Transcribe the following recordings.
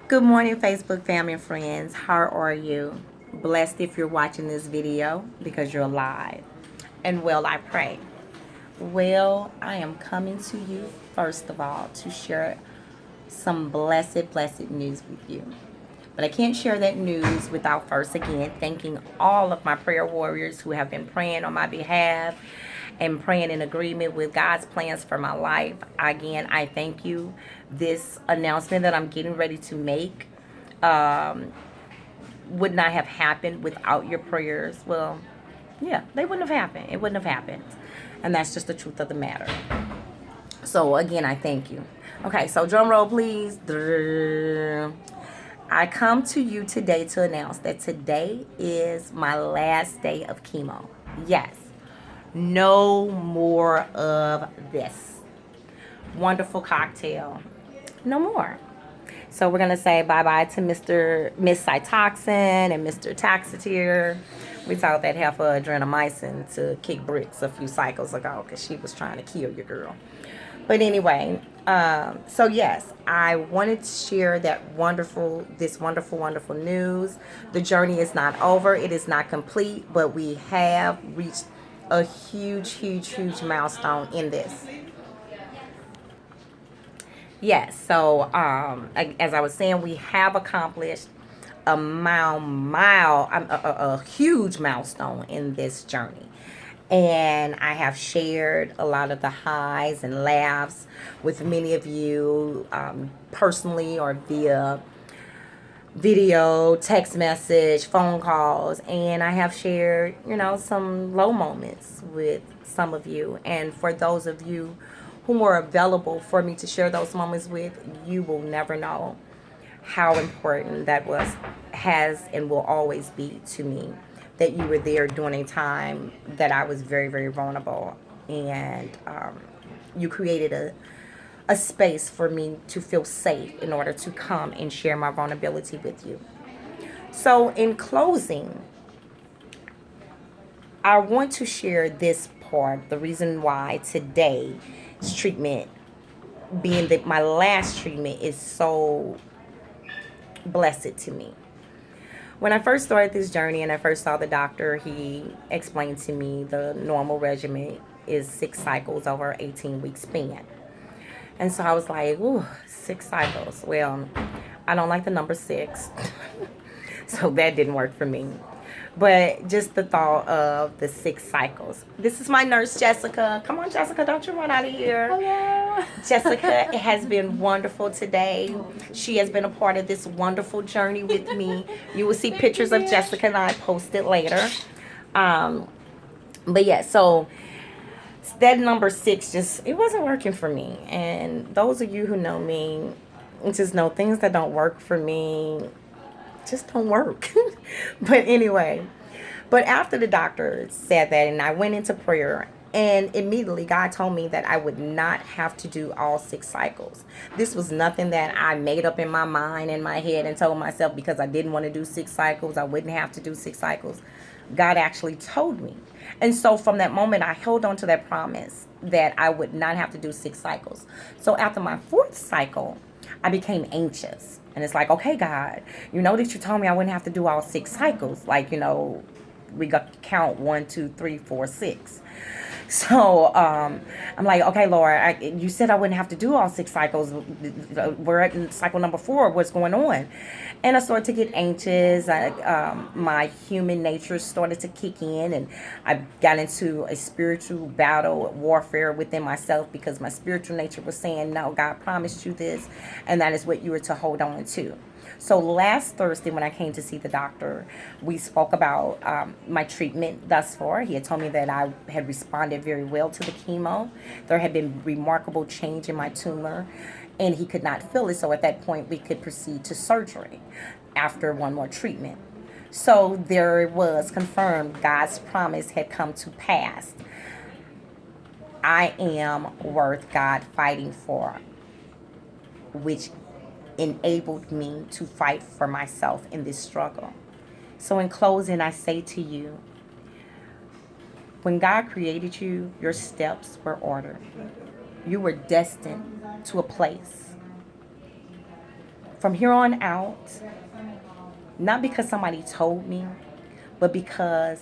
Good morning, Facebook family and friends. How are you? Blessed if you're watching this video because you're alive. And well, I pray. Well, I am coming to you first of all to share some blessed news with you. But I can't share that news without first again thanking all of my prayer warriors who have been praying on my behalf and praying in agreement with God's plans for my life. Again, I thank you. This announcement that I'm getting ready to make um, would not have happened without your prayers. Well, yeah, they wouldn't have happened. It wouldn't have happened. And that's just the truth of the matter. So again, I thank you. Okay, so drum roll, please. I come to you today to announce that today is my last day of chemo. Yes, no more of this wonderful cocktail. No more. So we're gonna say bye bye to Miss Cytoxin and Mr. Taxotere. We taught that half of adrenomycin to kick bricks a few cycles ago because she was trying to kill your girl. But anyway, so yes, I wanted to share this wonderful news. The journey is not over. It is not complete, but we have reached a huge milestone in this. Yes, so as I was saying, we have accomplished a huge milestone in this journey. And I have shared a lot of the highs and laughs with many of you personally or via video, text message, phone calls, and I have shared, some low moments with some of you. And for those of you who were available for me to share those moments with, you will never know how important that has, and will always be to me that you were there during a time that I was very vulnerable, and you created a space for me to feel safe in order to come and share my vulnerability with you. So, in closing, I want to share this part, the reason why today's treatment, being that my last treatment, is so blessed to me. When I first started this journey and I first saw the doctor, he explained to me the normal regimen is 6 cycles over an 18-week span. And so I was like, ooh, 6 cycles. Well, I don't like the number six. So that didn't work for me. But just the thought of the 6 cycles. This is my nurse, Jessica. Come on, Jessica, don't you run out of here. Hello. Jessica has been wonderful today. She has been a part of this wonderful journey with me. You will see pictures of Jessica and I posted later. Um, but yeah, so that number six it wasn't working for me. And those of you who know me just know things that don't work for me just don't work. But anyway, but after the doctor said that, and I went into prayer, and immediately God told me that I would not have to do all 6 cycles. This was nothing that I made up in my mind, in my head, and told myself because I didn't want to do 6 cycles, I wouldn't have to do 6 cycles. God actually told me. And so from that moment, I held on to that promise that I would not have to do 6 cycles. So after my fourth cycle, I became anxious. And it's like, okay, God, you know that you told me I wouldn't have to do all 6 cycles. Like, we got count 1, 2, 3, 4, 6. So I'm like, okay, Lord, you said I wouldn't have to do all 6 cycles. We're at cycle number 4. What's going on? And I started to get anxious. My human nature started to kick in, and I got into a spiritual battle, warfare within myself, because my spiritual nature was saying, no, God promised you this, and that is what you were to hold on to. So last Thursday, when I came to see the doctor, we spoke about my treatment thus far. He had told me that I had responded very well to the chemo. There had been remarkable change in my tumor, and he could not feel it. So at that point, we could proceed to surgery after one more treatment. So there it was confirmed. God's promise had come to pass. I am worth God fighting for, which enabled me to fight for myself in this struggle. So, in closing, I say to you, when God created you, your steps were ordered. You were destined to a place From here on out, not because somebody told me, but because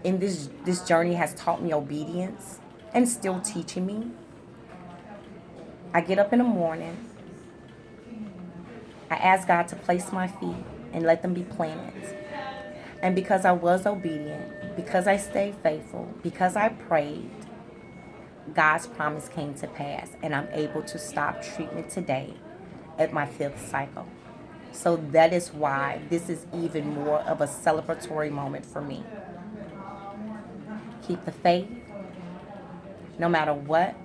in this journey has taught me obedience and still teaching me. I get up in the morning. I ask God to place my feet and let them be planted. And because I was obedient, because I stayed faithful, because I prayed, God's promise came to pass, and I'm able to stop treatment today at my 5th cycle. So that is why this is even more of a celebratory moment for me. Keep the faith, no matter what,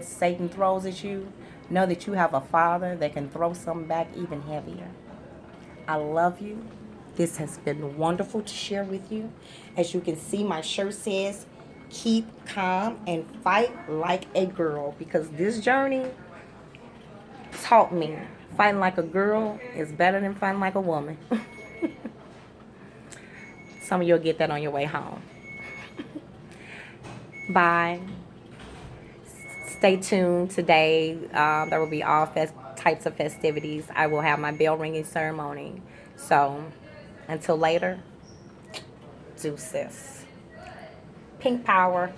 Satan throws at you. Know that you have a Father that can throw something back even heavier. I love you. This has been wonderful to share with you. As you can see, my shirt says, keep calm and fight like a girl, because this journey taught me fighting like a girl is better than fighting like a woman. Some of you'll get that on your way home. Bye. Stay tuned today. There will be all types of festivities. I will have my bell ringing ceremony. So until later, deuces. Pink power.